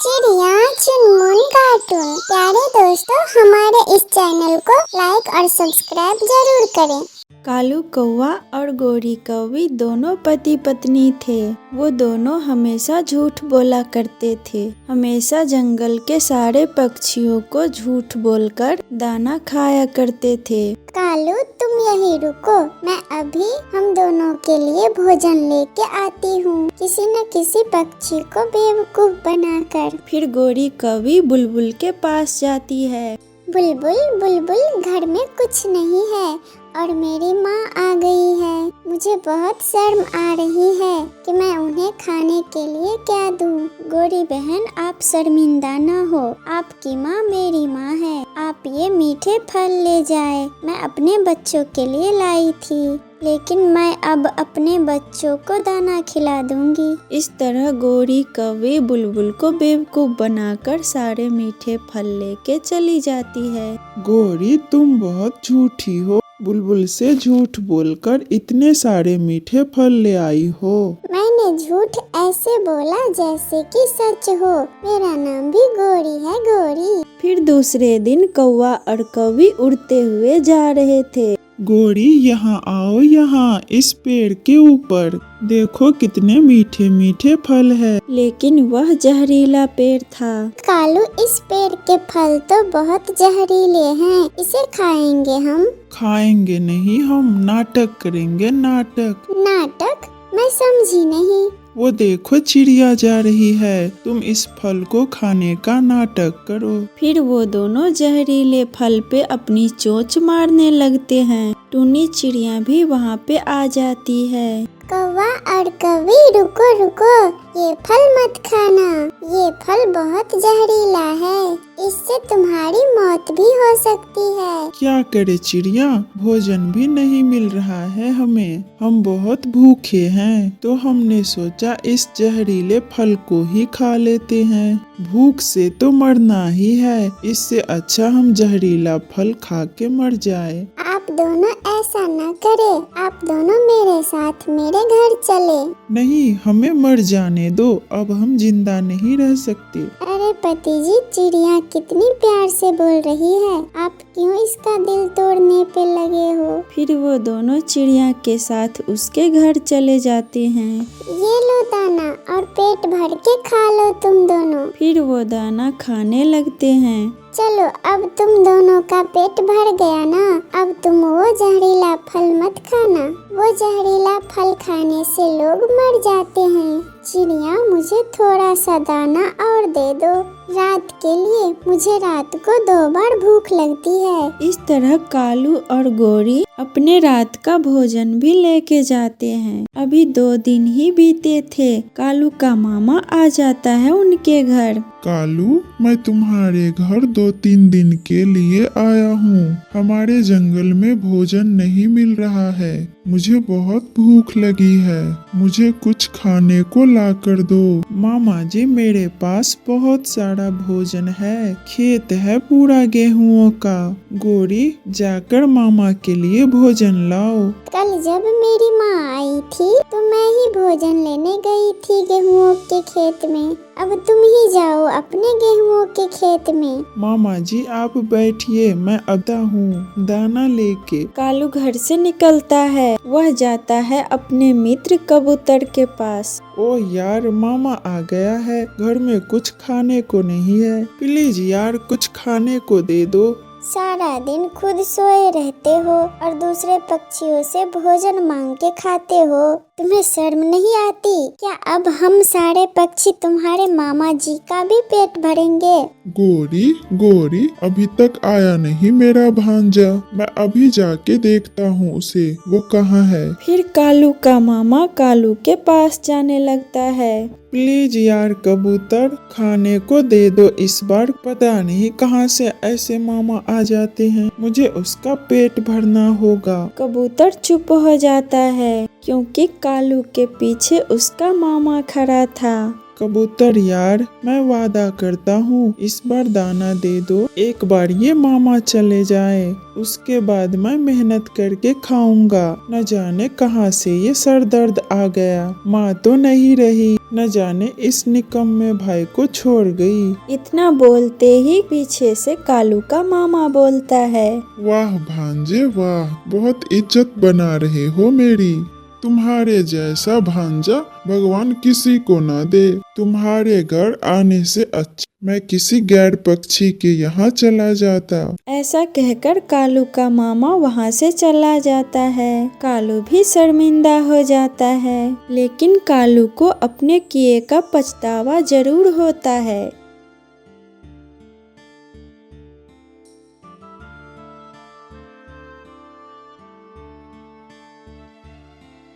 चिड़िया चुनमुन कार्टून। प्यारे दोस्तों, हमारे इस चैनल को लाइक और सब्सक्राइब जरूर करें। कालू कौवा और गोरी कौवी दोनों पति पत्नी थे। वो दोनों हमेशा झूठ बोला करते थे। हमेशा जंगल के सारे पक्षियों को झूठ बोलकर दाना खाया करते थे। कालू, तुम यहीं रुको, मैं अभी हम दोनों के लिए भोजन लेके आती हूँ, किसी न किसी पक्षी को बेवकूफ बनाकर। फिर गोरी कौवी बुलबुल के पास जाती है। बुलबुल बुलबुल, घर में कुछ नहीं है और मेरी माँ आ गई है। मुझे बहुत शर्म आ रही है कि मैं उन्हें खाने के लिए क्या दूँ। गोरी बहन, आप शर्मिंदा न हो, आपकी माँ मेरी माँ है। आप ये मीठे फल ले जाए, मैं अपने बच्चों के लिए लाई थी, लेकिन मैं अब अपने बच्चों को दाना खिला दूंगी। इस तरह गोरी कौवी बुलबुल को बेवकूफ बनाकर सारे मीठे फल लेके चली जाती है। गोरी, तुम बहुत झूठी हो। बुलबुल से झूठ बोलकर इतने सारे मीठे फल ले आई हो। मैंने झूठ ऐसे बोला जैसे कि सच हो। मेरा नाम भी गोरी है, गोरी। फिर दूसरे दिन कौवा और कौवी उड़ते हुए जा रहे थे। गोरी, यहाँ आओ, यहाँ इस पेड़ के ऊपर देखो कितने मीठे मीठे फल है। लेकिन वह जहरीला पेड़ था। कालू, इस पेड़ के फल तो बहुत जहरीले हैं, इसे खाएंगे हम? खाएंगे नहीं, हम नाटक करेंगे। नाटक? नाटक? मैं समझी नहीं। वो देखो, चिड़िया जा रही है, तुम इस फल को खाने का नाटक करो। फिर वो दोनों जहरीले फल पे अपनी चोंच मारने लगते हैं। टूनी चिड़िया भी वहाँ पे आ जाती है। कौवा और कौवी, रुको रुको, ये फल मत खाना, ये फल बहुत जहरीला है, इससे तुम्हारी मौत भी हो सकती है। क्या करे चिड़िया, भोजन भी नहीं मिल रहा है हमें, हम बहुत भूखे हैं, तो हमने सोचा इस जहरीले फल को ही खा लेते हैं। भूख से तो मरना ही है, इससे अच्छा हम जहरीला फल खा के मर जाए। आप दोनों ऐसा न करे, आप दोनों मेरे साथ मेरे घर चले। नहीं, हमें मर जाने दो, अब हम जिंदा नहीं रह सकते। अरे पति जी, चिड़िया कितनी प्यार से बोल रही है, आप क्यों इसका दिल तोड़ने पे लगे हो? फिर वो दोनों चिड़िया के साथ उसके घर चले जाते हैं। ये लो दाना और पेट भर के खा लो तुम दोनों। फिर वो दाना खाने लगते हैं। चलो, अब तुम दोनों का पेट भर गया ना, अब तुम वो जहरीला फल मत खाना। वो जहरीला फल खाने से लोग मर जाते हैं। चिड़िया, मुझे थोड़ा सा दाना और दे दो, रात के लिए मुझे रात को 2 बार भूख लगती है। इस तरह कालू और गोरी अपने रात का भोजन भी लेके जाते हैं। अभी 2 दिन ही बीते थे, कालू का मामा आ जाता है उनके घर। कालू, मैं तुम्हारे घर 2-3 दिन के लिए आया हूँ। हमारे जंगल में भोजन नहीं मिल रहा है, मुझे बहुत भूख लगी है, मुझे कुछ खाने को ला कर दो। मामा जी, मेरे पास बहुत सारा भोजन है, खेत है पूरा गेहूं का। गोरी, जाकर मामा के लिए भोजन लाओ। कल जब मेरी माँ आई थी तो मैं ही भोजन लेने गई थी गेहूं के खेत में। अब तुम ही जाओ अपने गेहूं के खेत में। मामा जी, आप बैठिए, मैं आता हूँ दाना लेके। कालू घर से निकलता है। वह जाता है अपने मित्र कबूतर के पास। ओह यार, मामा आ गया है, घर में कुछ खाने को नहीं है, प्लीज यार कुछ खाने को दे दो। सारा दिन खुद सोए रहते हो और दूसरे पक्षियों से भोजन मांग के खाते हो, तुम्हें शर्म नहीं आती क्या? अब हम सारे पक्षी तुम्हारे मामा जी का भी पेट भरेंगे। गोरी गोरी, अभी तक आया नहीं मेरा भांजा, मैं अभी जाके देखता हूँ उसे, वो कहाँ है। फिर कालू का मामा कालू के पास जाने लगता है। प्लीज यार कबूतर, खाने को दे दो इस बार, पता नहीं कहाँ से ऐसे मामा आ जाते हैं, मुझे उसका पेट भरना होगा। कबूतर चुप हो जाता है क्योंकि कालू के पीछे उसका मामा खड़ा था। कबूतर यार, मैं वादा करता हूँ इस बार दाना दे दो। एक बार ये मामा चले जाए, उसके बाद मैं मेहनत करके खाऊंगा। न जाने कहाँ से ये सर दर्द आ गया। माँ तो नहीं रही, न जाने इस निकम्मे भाई को छोड़ गई। इतना बोलते ही पीछे से कालू का मामा बोलता है, वाह भांजे वाह, बहुत इज्जत बना रहे हो मेरी। तुम्हारे जैसा भांजा भगवान किसी को ना दे। तुम्हारे घर आने से अच्छा मैं किसी गैर पक्षी के यहाँ चला जाता। ऐसा कहकर कालू का मामा वहाँ से चला जाता है। कालू भी शर्मिंदा हो जाता है, लेकिन कालू को अपने किए का पछतावा जरूर होता है।